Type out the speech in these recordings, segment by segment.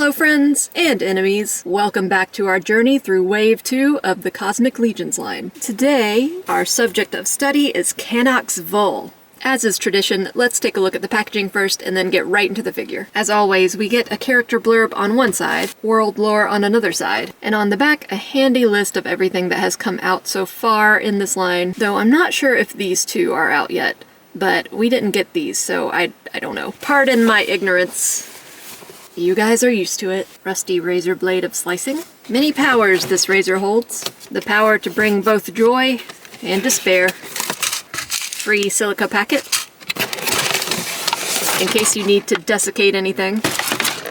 Hello friends and enemies, welcome back to our journey through Wave 2 of the Cosmic Legions line. Today, our subject of study is Kannox Vull. As is tradition, let's take a look at the packaging first and then get right into the figure. As always, we get a character blurb on one side, world lore on another side, and on the back a handy list of everything that has come out so far in this line, though I'm not sure if these two are out yet, but we didn't get these, so I don't know. Pardon my ignorance. You guys are used to it. Rusty razor blade of slicing. Many powers this razor holds. The power to bring both joy and despair. Free silica packet, in case you need to desiccate anything.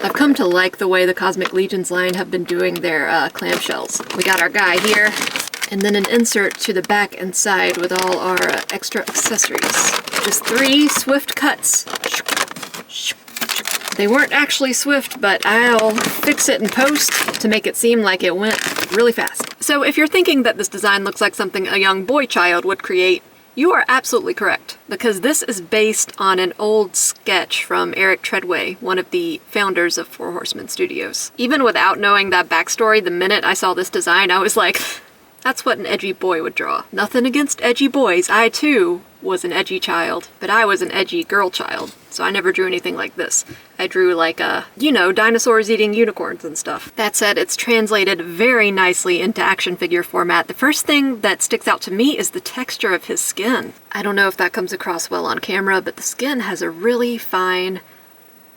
I've come to like the way the Cosmic Legions line have been doing their clamshells. We got our guy here, and then an insert to the back and side with all our extra accessories. Just 3 swift cuts. They weren't actually swift, but I'll fix it in post to make it seem like it went really fast. So if you're thinking that this design looks like something a young boy child would create, you are absolutely correct, because this is based on an old sketch from Eric Treadway, one of the founders of Four Horsemen Studios. Even without knowing that backstory, the minute I saw this design, I was like, that's what an edgy boy would draw. Nothing against edgy boys. I too was an edgy child, but I was an edgy girl child, so I never drew anything like this. I drew like, dinosaurs eating unicorns and stuff. That said, it's translated very nicely into action figure format. The first thing that sticks out to me is the texture of his skin. I don't know if that comes across well on camera, but the skin has a really fine,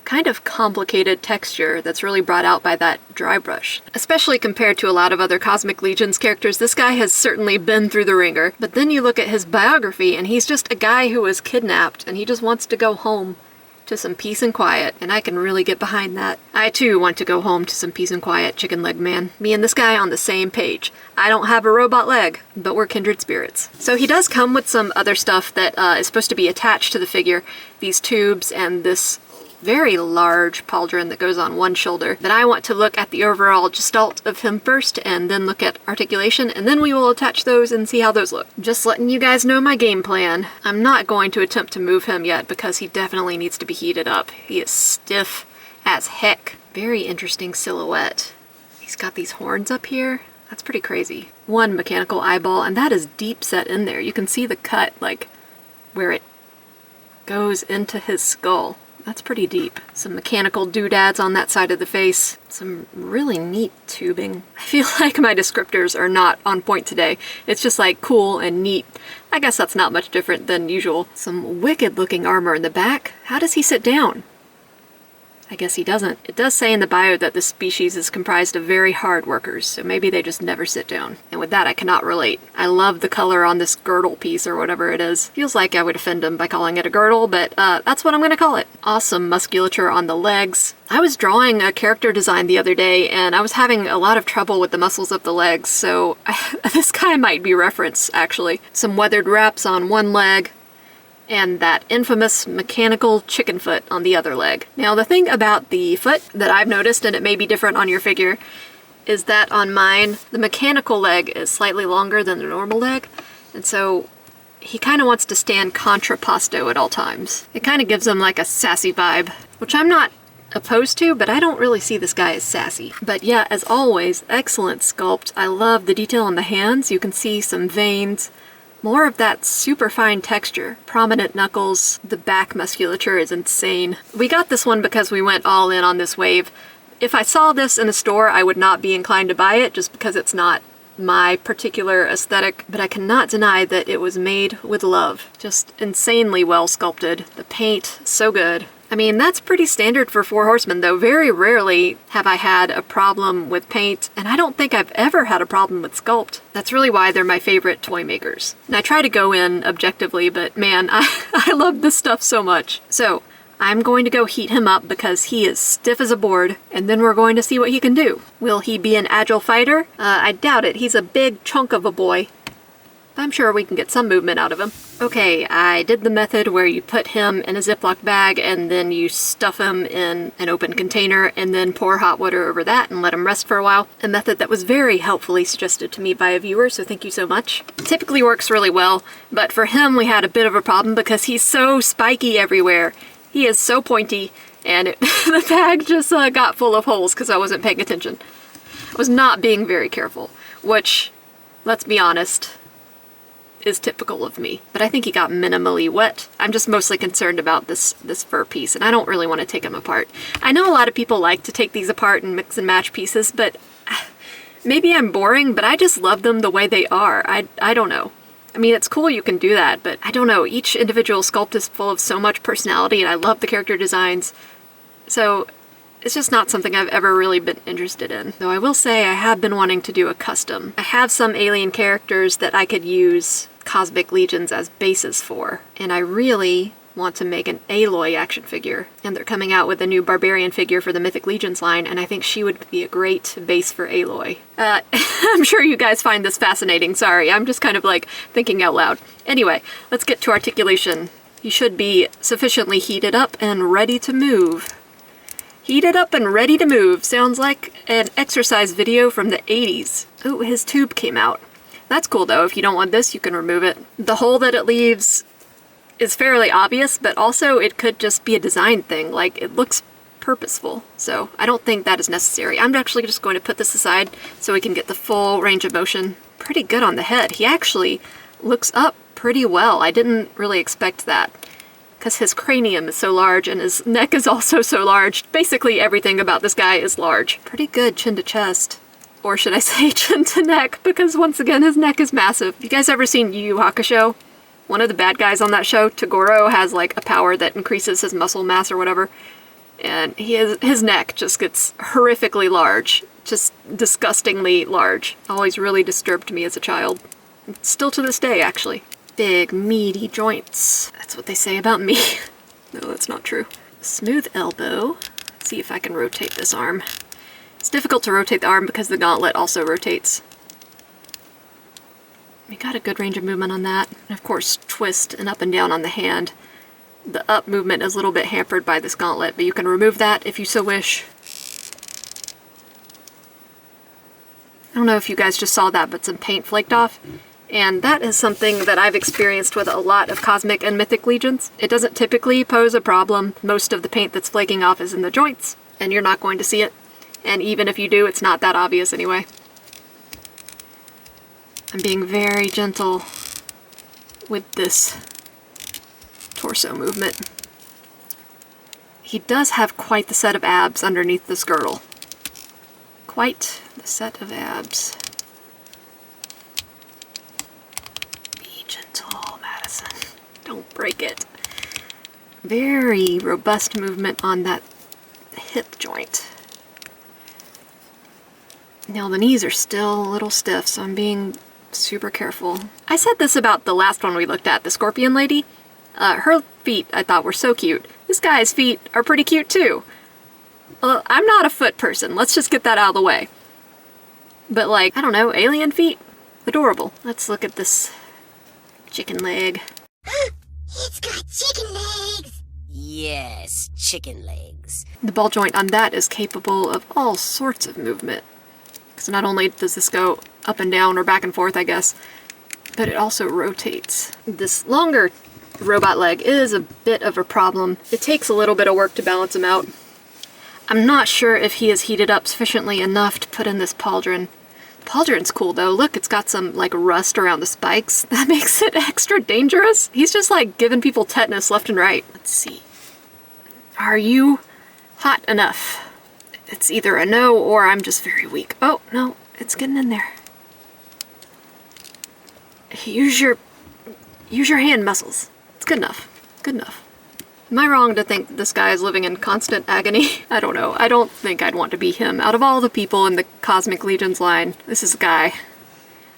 kind of complicated texture that's really brought out by that dry brush. Especially compared to a lot of other Cosmic Legions characters, this guy has certainly been through the ringer. But then you look at his biography and he's just a guy who was kidnapped and he just wants to go home to some peace and quiet, and I can really get behind that. I too want to go home to some peace and quiet, chicken leg man. Me and this guy on the same page. I don't have a robot leg, but we're kindred spirits. So he does come with some other stuff that is supposed to be attached to the figure. These tubes and this very large pauldron that goes on one shoulder. Then I want to look at the overall gestalt of him first, and then look at articulation, and then we will attach those and see how those look. Just letting you guys know my game plan. I'm not going to attempt to move him yet because he definitely needs to be heated up. He is stiff as heck. Very interesting silhouette. He's got these horns up here. That's pretty crazy. One mechanical eyeball, and that is deep set in there. You can see the cut, like, where it goes into his skull. That's pretty deep. Some mechanical doodads on that side of the face. Some really neat tubing. I feel like my descriptors are not on point today. It's just like cool and neat. I guess that's not much different than usual. Some wicked looking armor in the back. How does he sit down? I guess he doesn't. It does say in the bio that this species is comprised of very hard workers, so maybe they just never sit down. And with that, I cannot relate. I love the color on this girdle piece or whatever it is. Feels like I would offend him by calling it a girdle, but that's what I'm gonna call it. Awesome musculature on the legs. I was drawing a character design the other day, and I was having a lot of trouble with the muscles of the legs, so this guy might be referenced, actually. Some weathered wraps on one leg, and that infamous mechanical chicken foot on the other leg. Now the thing about the foot that I've noticed, and it may be different on your figure, is that on mine, the mechanical leg is slightly longer than the normal leg, and so he kind of wants to stand contrapposto at all times. It kind of gives him like a sassy vibe, which I'm not opposed to, but I don't really see this guy as sassy. But yeah, as always, excellent sculpt. I love the detail on the hands. You can see some veins. More of that super fine texture. Prominent knuckles. The back musculature is insane. We got this one because we went all in on this wave. If I saw this in a store, I would not be inclined to buy it just because it's not my particular aesthetic, but I cannot deny that it was made with love. Just insanely well sculpted. The paint, so good. I mean, that's pretty standard for Four Horsemen, though. Very rarely have I had a problem with paint, and I don't think I've ever had a problem with sculpt. That's really why they're my favorite toy makers. And I try to go in objectively, but man, I love this stuff so much. So, I'm going to go heat him up because he is stiff as a board, and then we're going to see what he can do. Will he be an agile fighter? I doubt it. He's a big chunk of a boy. I'm sure we can get some movement out of him. Okay, I did the method where you put him in a Ziploc bag and then you stuff him in an open container and then pour hot water over that and let him rest for a while. A method that was very helpfully suggested to me by a viewer, so thank you so much. Typically works really well, but for him we had a bit of a problem because he's so spiky everywhere. He is so pointy, and the bag just got full of holes because I wasn't paying attention. I was not being very careful, which, let's be honest, is typical of me. But I think he got minimally wet. I'm just mostly concerned about this fur piece, and I don't really want to take him apart. I know a lot of people like to take these apart and mix and match pieces, but maybe I'm boring, but I just love them the way they are. I don't know. I mean, it's cool you can do that, but I don't know. Each individual sculpt is full of so much personality, and I love the character designs. So it's just not something I've ever really been interested in. Though I will say I have been wanting to do a custom. I have some alien characters that I could use Cosmic Legions as bases for, and I really want to make an Aloy action figure. And they're coming out with a new Barbarian figure for the Mythic Legions line, and I think she would be a great base for Aloy. I'm sure you guys find this fascinating. Sorry, I'm just kind of like thinking out loud. Anyway, let's get to articulation. He should be sufficiently heated up and ready to move. Heated up and ready to move. Sounds like an exercise video from the 80s. Oh, his tube came out. That's cool though. If you don't want this, you can remove it. The hole that it leaves is fairly obvious, but also it could just be a design thing. Like, it looks purposeful. So I don't think that is necessary. I'm actually just going to put this aside so we can get the full range of motion. Pretty good on the head. He actually looks up pretty well. I didn't really expect that, because his cranium is so large and his neck is also so large. Basically everything about this guy is large. Pretty good chin to chest. Or should I say chin to neck, because once again his neck is massive. You guys ever seen Yu Yu Hakusho? One of the bad guys on that show, Toguro, has like a power that increases his muscle mass or whatever. And his neck just gets horrifically large. Just disgustingly large. Always really disturbed me as a child. Still to this day, actually. Big, meaty joints. That's what they say about me. No, that's not true. Smooth elbow. Let's see if I can rotate this arm. It's difficult to rotate the arm because the gauntlet also rotates. We got a good range of movement on that. And of course, twist and up and down on the hand. The up movement is a little bit hampered by this gauntlet, but you can remove that if you so wish. I don't know if you guys just saw that, but some paint flaked off. And that is something that I've experienced with a lot of Cosmic and Mythic Legions. It doesn't typically pose a problem. Most of the paint that's flaking off is in the joints, and you're not going to see it. And even if you do, it's not that obvious anyway. I'm being very gentle with this torso movement. He does have quite the set of abs underneath this girdle. Quite the set of abs. Be gentle, Madison. Don't break it. Very robust movement on that hip joint. Now the knees are still a little stiff, so I'm being super careful. I said this about the last one we looked at, the scorpion lady. Her feet I thought were so cute. This guy's feet are pretty cute too. Well, I'm not a foot person, let's just get that out of the way. But like, I don't know, alien feet? Adorable. Let's look at this chicken leg. It's got chicken legs! Yes, chicken legs. The ball joint on that is capable of all sorts of movement. So not only does this go up and down or back and forth, I guess, but it also rotates. This longer robot leg is a bit of a problem. It takes a little bit of work to balance him out. I'm not sure if he is heated up sufficiently enough to put in this pauldron. Pauldron's cool though. Look, it's got some like rust around the spikes. That makes it extra dangerous. He's just like giving people tetanus left and right. Let's see. Are you hot enough? It's either a no or I'm just very weak. Oh, no, it's getting in there. Use your hand muscles. It's good enough. Good enough. Am I wrong to think this guy is living in constant agony? I don't know. I don't think I'd want to be him. Out of all the people in the Cosmic Legions line, this is a guy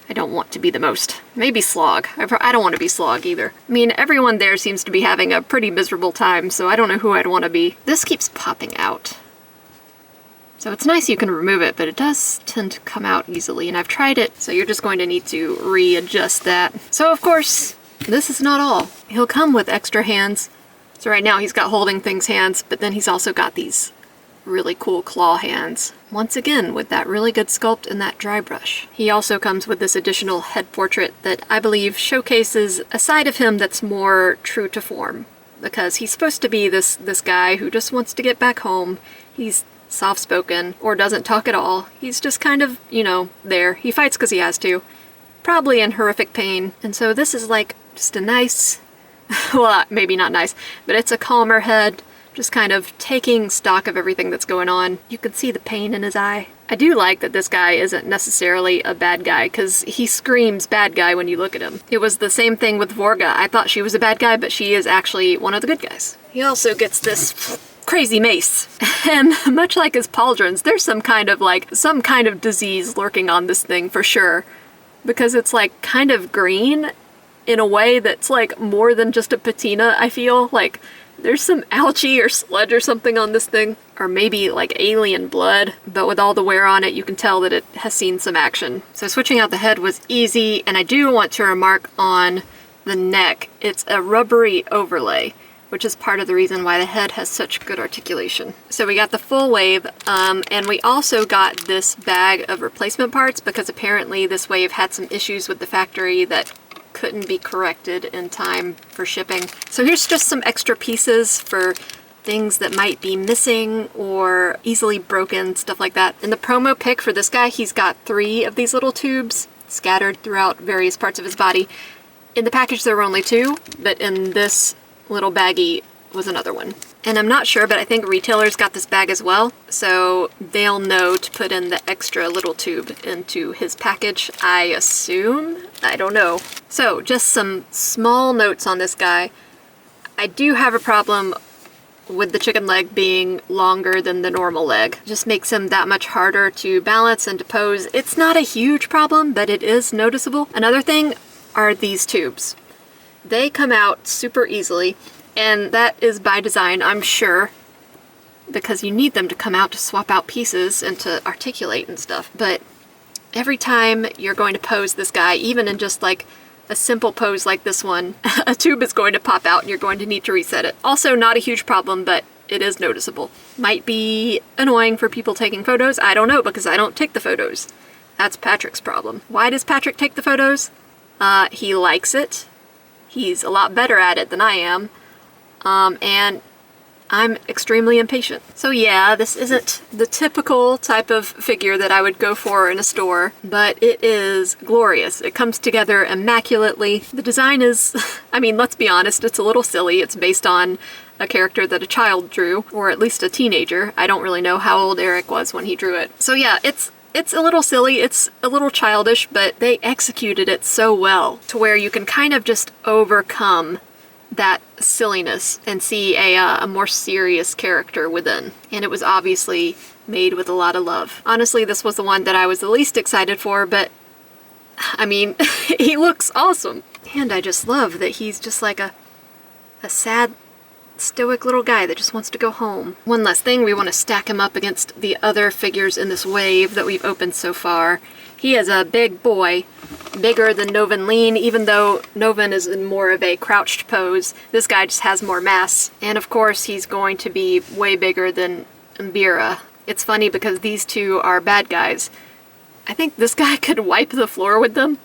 I don't want to be the most. Maybe Slog. I don't want to be Slog either. I mean, everyone there seems to be having a pretty miserable time, so I don't know who I'd want to be. This keeps popping out. So it's nice you can remove it, but it does tend to come out easily, and I've tried it, so you're just going to need to readjust that. So of course, this is not all. He'll come with extra hands. So right now he's got holding things hands, but then he's also got these really cool claw hands. Once again, with that really good sculpt and that dry brush. He also comes with this additional head portrait that I believe showcases a side of him that's more true to form. because he's supposed to be this guy who just wants to get back home. He's soft-spoken, or doesn't talk at all. He's just kind of, you know, there. He fights because he has to. Probably in horrific pain. And so this is like just a nice, well, maybe not nice, but it's a calmer head, just kind of taking stock of everything that's going on. You can see the pain in his eye. I do like that this guy isn't necessarily a bad guy, because he screams bad guy when you look at him. It was the same thing with Vorga. I thought she was a bad guy, but she is actually one of the good guys. He also gets this crazy mace. And much like his pauldrons, there's some kind of disease lurking on this thing for sure. Because it's like kind of green in a way that's like more than just a patina, I feel. Like there's some algae or sludge or something on this thing. Or maybe like alien blood. But with all the wear on it, you can tell that it has seen some action. So switching out the head was easy, and I do want to remark on the neck. It's a rubbery overlay, which is part of the reason why the head has such good articulation. So we got the full wave, and we also got this bag of replacement parts because apparently this wave had some issues with the factory that couldn't be corrected in time for shipping. So here's just some extra pieces for things that might be missing or easily broken, stuff like that. In the promo pic for this guy, he's got 3 of these little tubes scattered throughout various parts of his body. In the package there were only 2, but in this little baggie was another one. And I'm not sure, but I think retailers got this bag as well, so they'll know to put in the extra little tube into his package, I assume? I don't know. So, just some small notes on this guy. I do have a problem with the chicken leg being longer than the normal leg. It just makes him that much harder to balance and to pose. It's not a huge problem, but it is noticeable. Another thing are these tubes. They come out super easily, and that is by design, I'm sure, because you need them to come out to swap out pieces and to articulate and stuff. But every time you're going to pose this guy, even in just like a simple pose like this one, a tube is going to pop out and you're going to need to reset it. Also not a huge problem, but it is noticeable. Might be annoying for people taking photos. I don't know, because I don't take the photos. That's Patrick's problem. Why does Patrick take the photos? He likes it. He's a lot better at it than I am. And I'm extremely impatient. So yeah, this isn't the typical type of figure that I would go for in a store, but it is glorious. It comes together immaculately. The design is, I mean, let's be honest, it's a little silly. It's based on a character that a child drew, or at least a teenager. I don't really know how old Eric was when he drew it. So yeah, it's a little silly, it's a little childish, but they executed it so well to where you can kind of just overcome that silliness and see a more serious character within. And it was obviously made with a lot of love. Honestly, this was the one that I was the least excited for, but I mean, he looks awesome. And I just love that he's just like a sad, stoic little guy that just wants to go home. One last thing, we want to stack him up against the other figures in this wave that we've opened so far. He is a big boy, bigger than Novan Lean, even though Novan is in more of a crouched pose. This guy just has more mass. And of course, he's going to be way bigger than Mbira. It's funny because these two are bad guys. I think this guy could wipe the floor with them.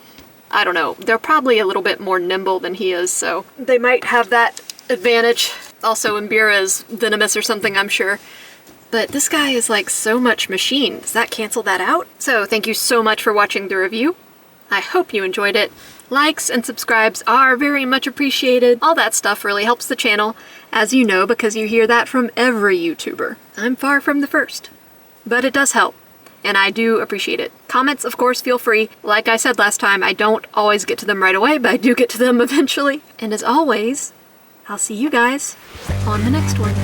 I don't know. They're probably a little bit more nimble than he is, so they might have that advantage. Also, Mbira is venomous or something, I'm sure. But this guy is like so much machine. Does that cancel that out? So thank you so much for watching the review. I hope you enjoyed it. Likes and subscribes are very much appreciated. All that stuff really helps the channel, as you know, because you hear that from every YouTuber. I'm far from the first, but it does help, and I do appreciate it. Comments, of course, feel free. Like I said last time, I don't always get to them right away, but I do get to them eventually. And as always, I'll see you guys on the next one.